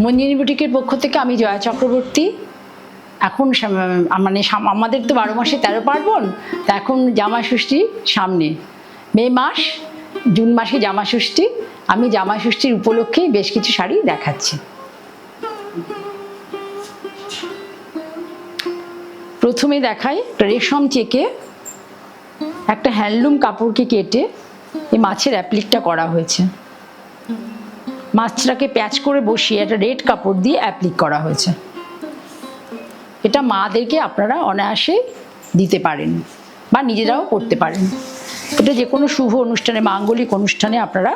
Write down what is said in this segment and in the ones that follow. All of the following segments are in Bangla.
মঞ্জিনী বুটিকের পক্ষ থেকে আমি জয়া চক্রবর্তী। এখন মানে আমাদের তো 12 মাসে 13 পার্বণ, তা এখন জামাষষ্ঠী সামনে, মে মাস, জুন মাসে জামাষষ্ঠী। আমি জামাষষ্ঠীর উপলক্ষেই বেশ কিছু শাড়ি দেখাচ্ছি। প্রথমে দেখাই রেশম চেকে একটা হ্যান্ডলুম কাপড়কে কেটে এই মাছের অ্যাপ্লিকটা করা হয়েছে। মাছটাকে প্যাচ করে বসিয়ে একটা রেড কাপড় দিয়ে অ্যাপ্লিক করা হয়েছে। এটা মাদেরকে আপনারা অনায়াসে দিতে পারেন বা নিজেরাও করতে পারেন। এটা যে কোনো শুভ অনুষ্ঠানে, মাঙ্গলিক অনুষ্ঠানে আপনারা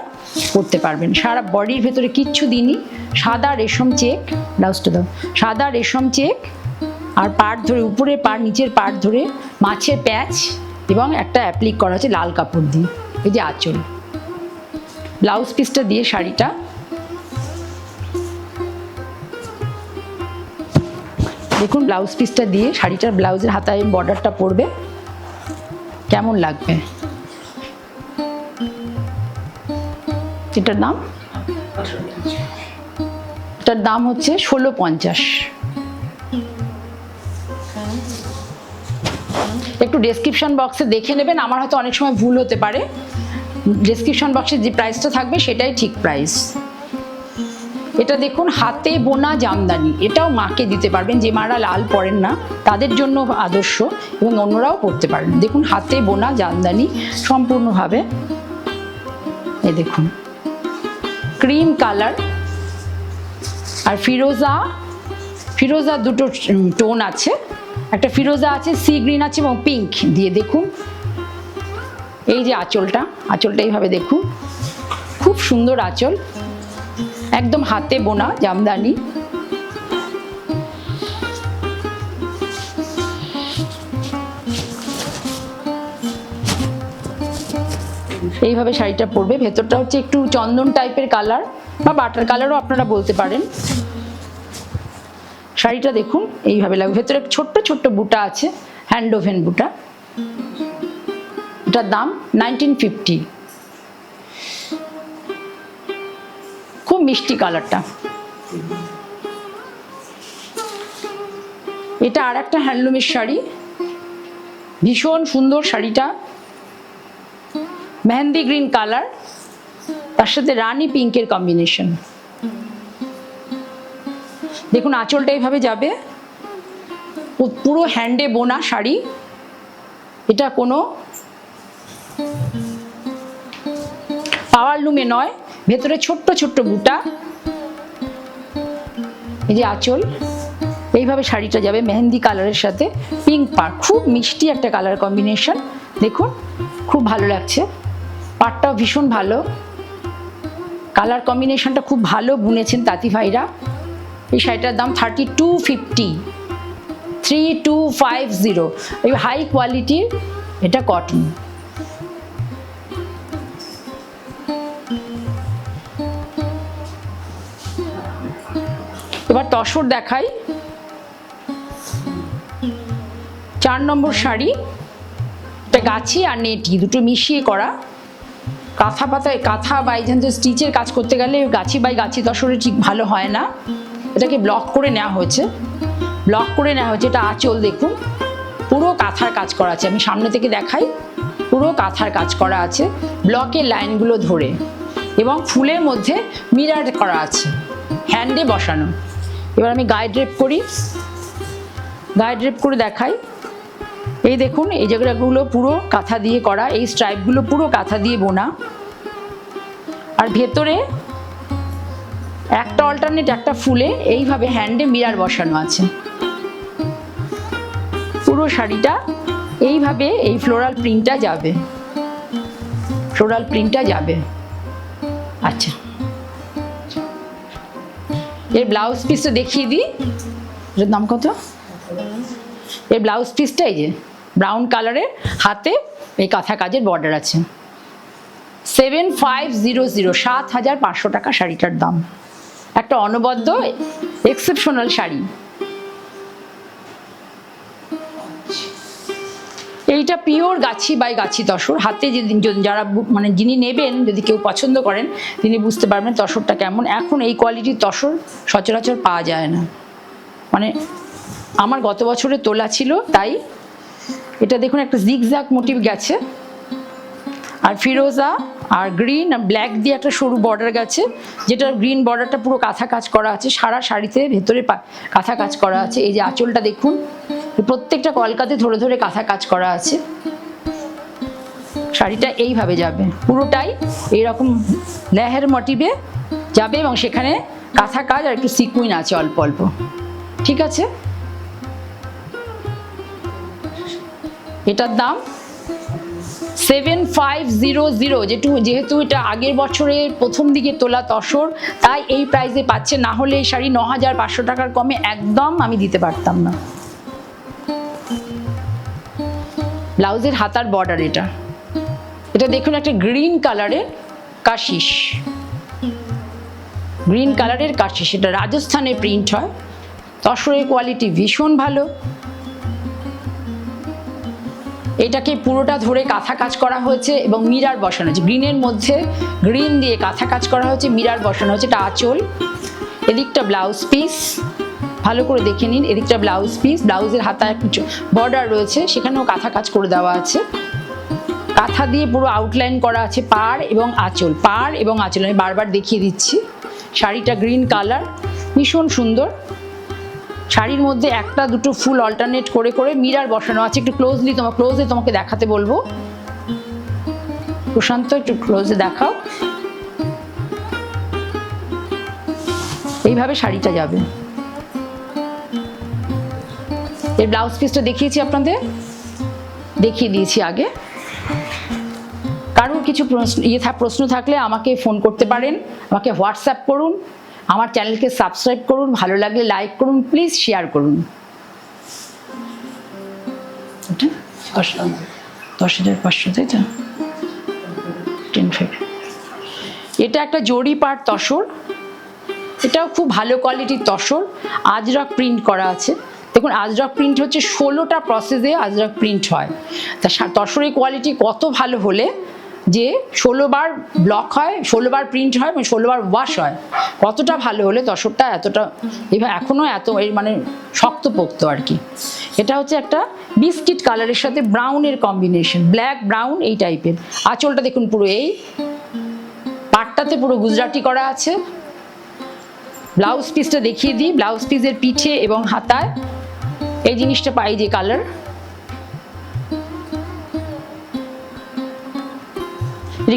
করতে পারবেন। সারা বডির ভেতরে কিচ্ছু দিনই, সাদা রেশম চেক, ব্লাউজটা দাও, সাদা রেশম চেক আর পাড় ধরে, উপরের পাড় নিচের পাড় ধরে মাছের প্যাচ এবং একটা অ্যাপ্লিক করা হচ্ছে লাল কাপড় দিয়ে। এই যে আঁচল, ব্লাউজ পিসটা দিয়ে শাড়িটা দেখুন, ব্লাউজ পিসটা দিয়ে শাড়িটার ব্লাউজের হাতায় বর্ডারটা পড়বে, কেমন লাগবে। এটার দাম হচ্ছে 1650। একটু ডেসক্রিপশন বক্সে দেখে নেবেন, আমার হয়তো অনেক সময় ভুল হতে পারে। ডেসক্রিপশন বক্সে যে প্রাইসটা থাকবে সেটাই ঠিক প্রাইস। এটা দেখুন, হাতে বোনা জামদানি, এটাও মাকে দিতে পারবেন। যে মারা লাল পরেন না তাদের জন্য আদর্শ, এবং অন্যরাও পরতে পারেন। দেখুন, হাতে বোনা জামদানি সম্পূর্ণভাবে। এই দেখুন, ক্রিম কালার আর ফিরোজা দুটো টোন আছে, একটা ফিরোজা আছে, সি গ্রিন আছে এবং পিঙ্ক দিয়ে। দেখুন এই যে আঁচলটা এইভাবে দেখুন, খুব সুন্দর আঁচল, একদম হাতে বোনা জামদানি। এইভাবে শাড়িটা পরবে। ভেতরটা হচ্ছে একটু চন্দন টাইপের কালার বা বাটার কালারও আপনারা বলতে পারেন। শাড়িটা দেখুন এইভাবে লাগবে। ভেতরে ছোট্ট ছোট্ট বুটা আছে, হ্যান্ড ওভেন বুটা। এটার দাম 1950। খুব মিষ্টি কালারটা। এটা আর একটা হ্যান্ডলুমের শাড়ি, ভীষণ সুন্দর শাড়িটা, মেহেন্দি গ্রিন কালার, তার সাথে রানী পিঙ্কের কম্বিনেশন। দেখুন আঁচলটা এইভাবে যাবে, পুরো হ্যান্ডে বোনা শাড়ি। এটা কোনো পাওয়ার লুমে নয়, ভেতরে ছোট্ট ছোট্ট বুটা। এই যে আঁচল, এইভাবে শাড়িটা যাবে মেহেন্দি কালারের সাথে পিঙ্ক পাড়, খুব মিষ্টি একটা কালার কম্বিনেশন। দেখুন খুব ভালো লাগছে, পাড়টাও ভীষণ ভালো, কালার কম্বিনেশনটা খুব ভালো বুনেছেন তাঁতি ভাইরা। এই শাড়িটার দাম 3250, 3250। এই হাই কোয়ালিটির, এটা কটন। এবার তসর দেখাই। 4 নম্বর শাড়ি, এটা গাছি আর নেটি দুটো মিশিয়ে করা। কাঁথা বা এই যে স্টিচের কাজ করতে গেলে গাছি বাই গাছি তসরে ঠিক ভালো হয় না, এটাকে ব্লক করে নেওয়া হয়েছে। এটা আঁচল দেখুন, পুরো কাঁথার কাজ করা আছে। আমি সামনে থেকে দেখাই, পুরো কাঁথার কাজ করা আছে ব্লকের লাইনগুলো ধরে, এবং ফুলের মধ্যে মিরার করা আছে, হ্যান্ডে বসানো। এবার আমি গায়ে ড্রেপ করে দেখাই। এই দেখুন, এই জায়গাগুলো পুরো কাঁথা দিয়ে করা, এই স্ট্রাইপগুলো পুরো কাঁথা দিয়ে বোনা। আর ভেতরে একটা অল্টারনেট একটা ফুলে এইভাবে হ্যান্ডে মিরার বসানো আছে। পুরো শাড়িটা এইভাবে এই ফ্লোরাল প্রিন্টটা যাবে। আচ্ছা, এর ব্লাউজ পিসটা দেখিয়ে দিই। এর দাম কত? এর ব্লাউজ পিসটা এই যে ব্রাউন কালারের, হাতে এই কাঁথা কাজের বর্ডার আছে। 7500, 7500 টাকা শাড়িটার দাম। একটা অনবদ্য এক্সেপশনাল শাড়ি। শাড়িটা পিওর গাছি বাই গাছি তসর। হাতে যারা মানে যিনি নেবেন, যদি কেউ পছন্দ করেন, তিনি বুঝতে পারবেন তসরটা কেমন। এখন এই কোয়ালিটির তসর সচরাচর পাওয়া যায় না, মানে আমার গত বছরে তোলা ছিল তাই। এটা দেখুন একটা জিগজ্যাগ মোটিভ গেছে, আর ফিরোজা আর গ্রিন আর ব্ল্যাক দিয়ে একটা সরু বর্ডার গেছে, যেটা গ্রিন বর্ডারটা পুরো কাঁথা কাজ করা আছে, সারা শাড়িতে ভেতরে কাঁথা কাজ করা আছে। এই যে আঁচলটা দেখুন, প্রত্যেকটা কলকাতে ধরে ধরে কাঁথা কাজ করা আছে। শাড়িটা এইভাবে যাবে, পুরোটাই এইরকম লেহের মোটিভে যাবে, এবং সেখানে কাঁথা কাজ আর একটু সিকুইন আছে অল্প অল্প, ঠিক আছে। এটার দাম 7500, যেহেতু এটা আগের বছরের প্রথম দিকে তোলা তসর, তাই এই প্রাইসে পাচ্ছে। না হলে এই শাড়ি 9500 টাকার কমে একদম আমি দিতে পারতাম না। ব্লাউজের হাতার বর্ডার এটা দেখুন একটা গ্রিন কালারের কাশিস, গ্রিন কালারের কাশিস, এটা রাজস্থানে প্রিন্ট হয়। তসরের কোয়ালিটি ভীষণ ভালো। এটাকে পুরোটা ধরে কাঁথা কাজ করা হয়েছে এবং মিরার বসানো হয়েছে, গ্রিনের মধ্যে গ্রিন দিয়ে কাঁথা কাজ করা হয়েছে, মিরার বসানো হয়েছে। এটা আঁচল, এদিকটা ব্লাউজ পিস, ভালো করে দেখে নিন। এদিকটা ব্লাউজ পিস, ব্লাউজের হাতায় কিছু বর্ডার রয়েছে, সেখানেও কাঁথা কাজ করে দেওয়া আছে। কাঁথা দিয়ে পুরো আউটলাইন করা আছে পাড় এবং আঁচল, পাড় এবং আঁচল আমি বারবার দেখিয়ে দিচ্ছি। শাড়িটা গ্রিন কালার, ভীষণ সুন্দর। শাড়ির মধ্যে একটা দুটো ফুল অল্টারনেট করে করে মিরার বসানো আছে। একটু ক্লোজে তোমাকে দেখাতে বলবো। প্রশান্ত একটু ক্লোজে দেখাও। এইভাবে শাড়িটা যাবে। এর ব্লাউজ পিসটা দেখিয়েছি আপনাদের, দেখিয়ে দিয়েছি আগে। কারোর কিছু প্রশ্ন থাকলে আমাকে ফোন করতে পারেন, আমাকে হোয়াটসঅ্যাপ করুন, আমার চ্যানেলকে সাবস্ক্রাইব করুন, ভালো লাগলে লাইক করুন, প্লিজ শেয়ার করুন। 10,500, তাই তো? এটা একটা জরি পাট তসর, এটাও খুব ভালো কোয়ালিটির তসর, আজরক প্রিন্ট করা আছে। দেখুন আজরক প্রিন্ট হচ্ছে 16টা প্রসেসে আজরক প্রিন্ট হয়। তা তসরের কোয়ালিটি কত ভালো হলে যে 16 বার ব্লক হয়, 16 বার প্রিন্ট হয় এবং 16 বার ওয়াশ হয়, কতটা ভালো হলে তসরটা এতটা এবার এখনও এত এর মানে শক্তপোক্ত আর কি। এটা হচ্ছে একটা বিস্কিট কালারের সাথে ব্রাউনের কম্বিনেশন, ব্ল্যাক ব্রাউন এই টাইপের। আঁচলটা দেখুন পুরো এই পাটটাতে পুরো গুজরাটি করা আছে। ব্লাউজ পিসটা দেখিয়ে দিই। ব্লাউজ পিসের পিঠে এবং হাতায় এই জিনিসটা পাই, যে কালার,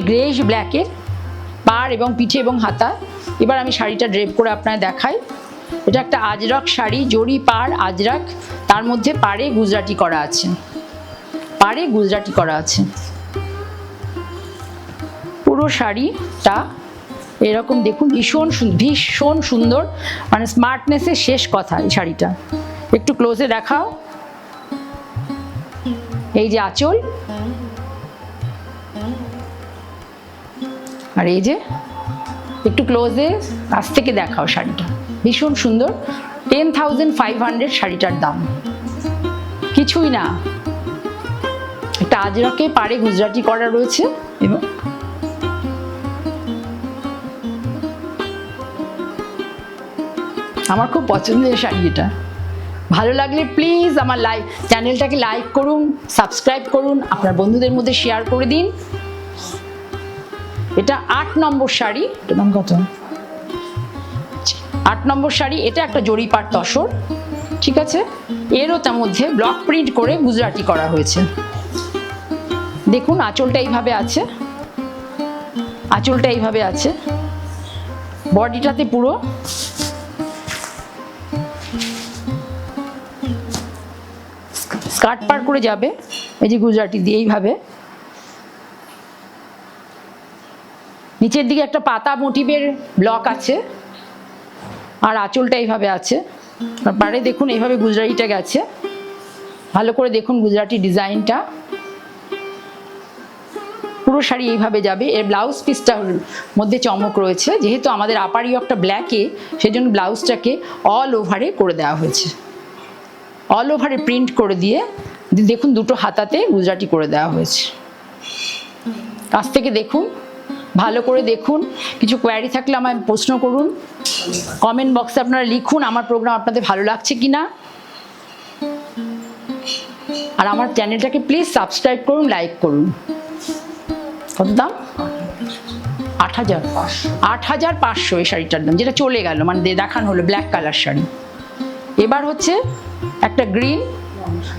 গ্রেইশ ব্ল্যাকের পাড় এবং পিঠে এবং হাতা। এবার আমি শাড়িটা ড্রেপ করে আপনাদের দেখাই। এটা একটা আজরক শাড়ি, জরি পাড় আজরক, তার মধ্যে পাড়ে গুজরাটি করা আছে, পাড়ে গুজরাটি করা আছে। পুরো শাড়িটা এরকম দেখুন, ভীষণ সুন্দর, মানে স্মার্টনেসের শেষ কথা এই শাড়িটা। একটু ক্লোজে দেখাও। এই যে আঁচল, আর এই যে একটু ক্লোজে কাছ থেকে দেখাও শাড়িটা, ভীষণ সুন্দর। 10,500 শাড়িটার দাম, কিছুই না। একটা আজরকে পাড়ে গুজরাটি করা রয়েছে এবং আমার খুব পছন্দের শাড়ি এটা। ভালো লাগলে প্লিজ আমার চ্যানেলটাকে লাইক করুন, সাবস্ক্রাইব করুন, আপনার বন্ধুদের মধ্যে শেয়ার করে দিন। এটা 8 নম্বর শাড়ি, এটার দাম কত? 8 নম্বর শাড়ি। এটা একটা জরি পাট তসর, ঠিক আছে। এরও তার মধ্যে ব্লক প্রিন্ট করে গুজরাটি করা হয়েছে। দেখুন আঁচলটা এইভাবে আছে, আঁচলটা এইভাবে আছে, বডিটাতে পুরো স্কার্ট পার করে যাবে এই যে গুজরাটি দিয়ে এইভাবে। নিচের দিকে একটা পাতা মোটিভের ব্লক আছে, আর আঁচলটা এইভাবে আছে। আর পাড়ে দেখুন এইভাবে গুজরাটিটা গেছে, ভালো করে দেখুন গুজরাটি ডিজাইনটা। পুরো শাড়ি এইভাবে যাবে। এর ব্লাউজ পিসটার মধ্যে চমক রয়েছে, যেহেতু আমাদের আপার ইয়কটা ব্ল্যাকে, সেজন্য ব্লাউজটাকে অল ওভারে করে দেওয়া হয়েছে, অল ওভারে প্রিন্ট করে দিয়ে দেখুন দুটো হাতাতে গুজরাটি করে দেওয়া হয়েছে। কাছ থেকে দেখুন, ভালো করে দেখুন। কিছু কোয়ারি থাকলে আমায় প্রশ্ন করুন, কমেন্ট বক্সে আপনারা লিখুন আমার প্রোগ্রাম আপনাদের ভালো লাগছে কি না। আর আমার চ্যানেলটাকে প্লিজ সাবস্ক্রাইব করুন, লাইক করুন। কত দাম? ৮,৫০০ এই শাড়িটার দাম, যেটা চলে গেল, মানে দেখানো হলো ব্ল্যাক কালার শাড়ি। এবার হচ্ছে একটা গ্রিন,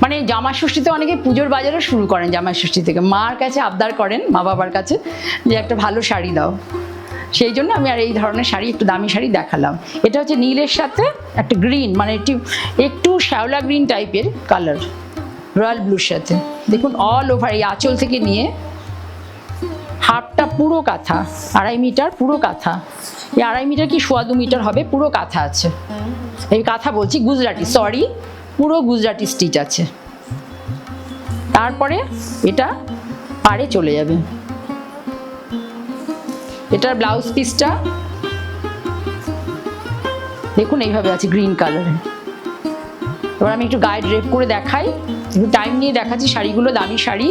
মানে জামাই ষষ্ঠীতে অনেকে পুজোর বাজারও শুরু করেন, জামাই ষষ্ঠী থেকে মার কাছে আবদার করেন, মা বাবার কাছে, যে একটা ভালো শাড়ি দাও। সেই জন্য আমি আর এই ধরনের শাড়ি, একটু দামি শাড়ি দেখালাম। এটা হচ্ছে নীলের সাথে একটা গ্রিন, মানে একটু শ্যাওলা গ্রিন টাইপের কালার, রয়্যাল ব্লুর সাথে। দেখুন অল ওভার এই আঁচল থেকে নিয়ে হাফটা পুরো কাঁথা, 2.5 মিটার পুরো কাঁথা। এই 2.5 মিটার কি 2.25 মিটার হবে, পুরো কাঁথা আছে। এই কাঁথা বলছি গুজরাটি, সরি, পুরো গুজরাটি স্টিচ আছে। তারপরে এটা পাড়ে চলে যাবে। এটার ব্লাউজ পিসটা দেখুন এইভাবে আছে গ্রিন কালারে। এবার আমি একটু গায়ে ড্রেপ করে দেখাই, একটু টাইম নিয়ে দেখাচ্ছি শাড়িগুলো, দামি শাড়ি।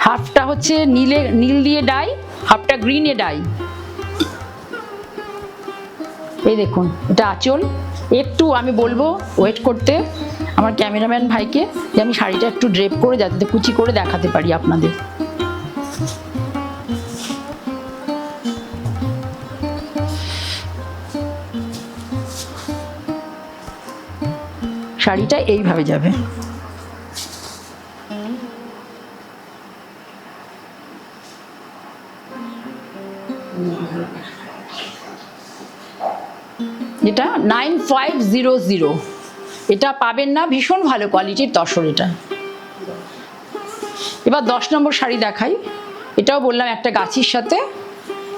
হাফটা হচ্ছে নীল দিয়ে ডাই, হাফটা গ্রিনে ডাই। এই দেখুন এটা আঁচল। একটু আমি বলবো ওয়েট করতে আমার ক্যামেরাম্যান ভাইকে, যে আমি শাড়িটা একটু ড্রেপ করে যাতে কুচি করে দেখাতে পারি আপনাদের। শাড়িটা এইভাবে যাবে। এটা 9500, এটা পাবেন না, ভীষণ ভালো কোয়ালিটির তসর এটা। এবার 10 নম্বর শাড়ি দেখাই। এটাও বললাম একটা গাছির সাথে,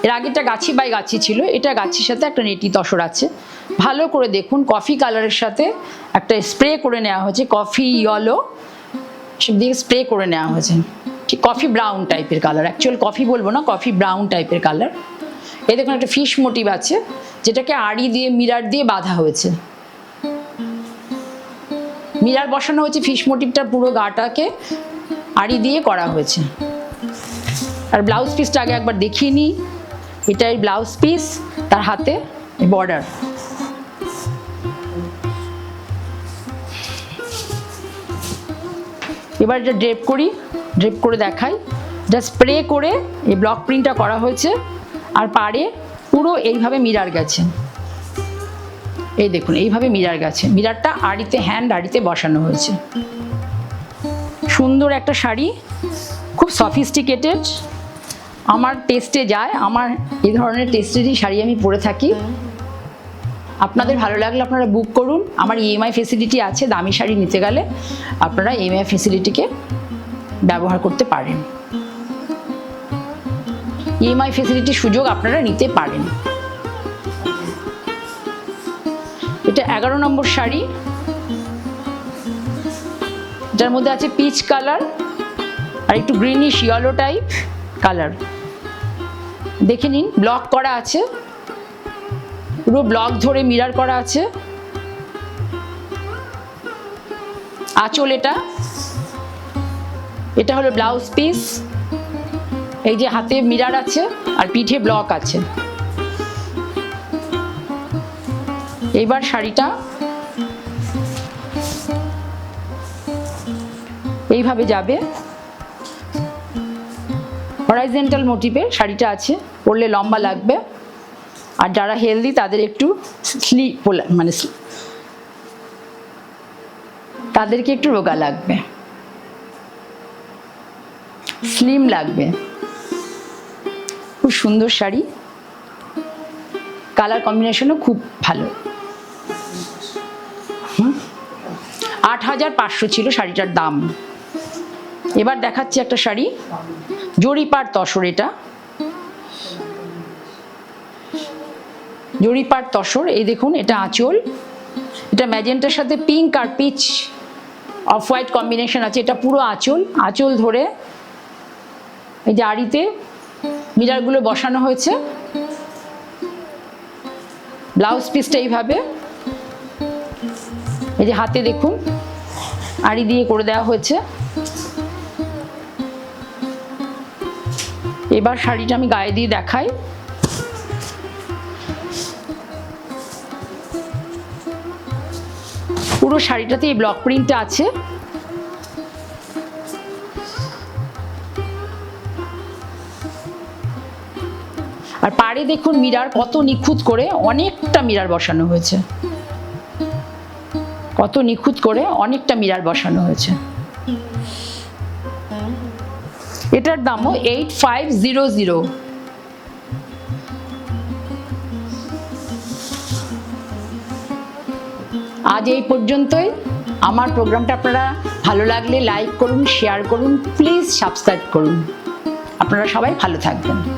এর আগেটা গাছি বাই গাছি ছিল, এটা গাছির সাথে একটা নেটি তসর আছে। ভালো করে দেখুন, কফি কালারের সাথে একটা স্প্রে করে নেওয়া হয়েছে, কফি ইয়েলো সব দিয়ে স্প্রে করে নেওয়া হয়েছে, ঠিক কফি ব্রাউন টাইপের কালার, অ্যাকচুয়াল কফি বলবো না, কফি ব্রাউন টাইপের কালার। এই দেখুন একটা ফিশ মোটিভ আছে, যেটাকে আড়ি দিয়ে মিরার দিয়ে বাঁধা হয়েছে, মিরার বসানো হয়েছে, ফিশ মোটিভটা পুরো গাটাকে আড়ি দিয়ে করা হয়েছে। আর ব্লাউজ পিসটা আগে একবার দেখিয়ে নিই। এটাই ব্লাউজ পিস, তার হাতে বর্ডার। এবার এটা ড্রেপ করি, ড্রেপ করে দেখাই। এটা স্প্রে করে এই ব্লক প্রিন্টটা করা হয়েছে, আর পাড়ে পুরো এইভাবে মিরার গেছে। এই দেখুন এইভাবে মিরার গেছে, মিরারটা আড়িতে, হ্যান্ড আড়িতে বসানো হয়েছে। সুন্দর একটা শাড়ি, খুব সফিস্টিকেটেড, আমার টেস্টে যায়, আমার এই ধরনের টেস্টেরই শাড়ি আমি পরে থাকি। আপনাদের ভালো লাগলে আপনারা বুক করুন। আমার ইএমআই ফেসিলিটি আছে, দামি শাড়ি নিতে গেলে আপনারা ইএমআই ফেসিলিটিকে ব্যবহার করতে পারেন, ইএমআই ফেসিলিটির সুযোগ আপনারা নিতে পারেন। এটা 11 নম্বর শাড়ি, যার মধ্যে আছে পিচ কালার আর একটু গ্রিনিশ ইয়েলো টাইপ কালার। দেখে নিন, ব্লক করা আছে, পুরো ব্লক ধরে মিরার করা আছে। আঁচল এটা হলো ব্লাউজ পিস। এই যে হাতে মিরার আছে আর পিঠে ব্লক আছে। এইবার শাড়িটা এইভাবে যাবে, হরাইজন্টাল মোটিভে শাড়িটা আছে, পরলে লম্বা লাগবে। আর যারা হেলদি তাদের একটু মানে তাদেরকে একটু রোগা লাগবে, স্লিম লাগবে। খুব সুন্দর শাড়ি, কালার কম্বিনেশনও খুব ভালো। 8,500 ছিল শাড়িটার দাম। এবার দেখাচ্ছি একটা শাড়ি, জরিপাট তসর। এটা জরিপাট তসর। এই দেখুন এটা আঁচল, এটা ম্যাজেন্টার সাথে পিঙ্ক আর পিচ অফ হোয়াইট কম্বিনেশন আছে। এটা পুরো আঁচল ধরে এই যে আড়িতে মিরারগুলো বসানো হয়েছে। ব্লাউজ পিসটা এইভাবে, এই যে হাতে দেখুন আড়ি দিয়ে করে দেওয়া হয়েছে। এবার শাড়িটা আমি গায়ে দিয়ে দেখাই। পুরো শাড়িটাতে এই ব্লক প্রিন্টটা আছে। আর পাড়ে দেখুন মিরার কত নিখুঁত করে, অনেকটা মিরার বসানো হয়েছে, কত নিখুঁত করে অনেকটা মিরার বসানো হয়েছে। এটার দামও 8500। আজ এই পর্যন্তই। আমার প্রোগ্রামটা আপনারা ভালো লাগলে লাইক করুন, শেয়ার করুন, প্লিজ সাবস্ক্রাইব করুন। আপনারা সবাই ভালো থাকবেন।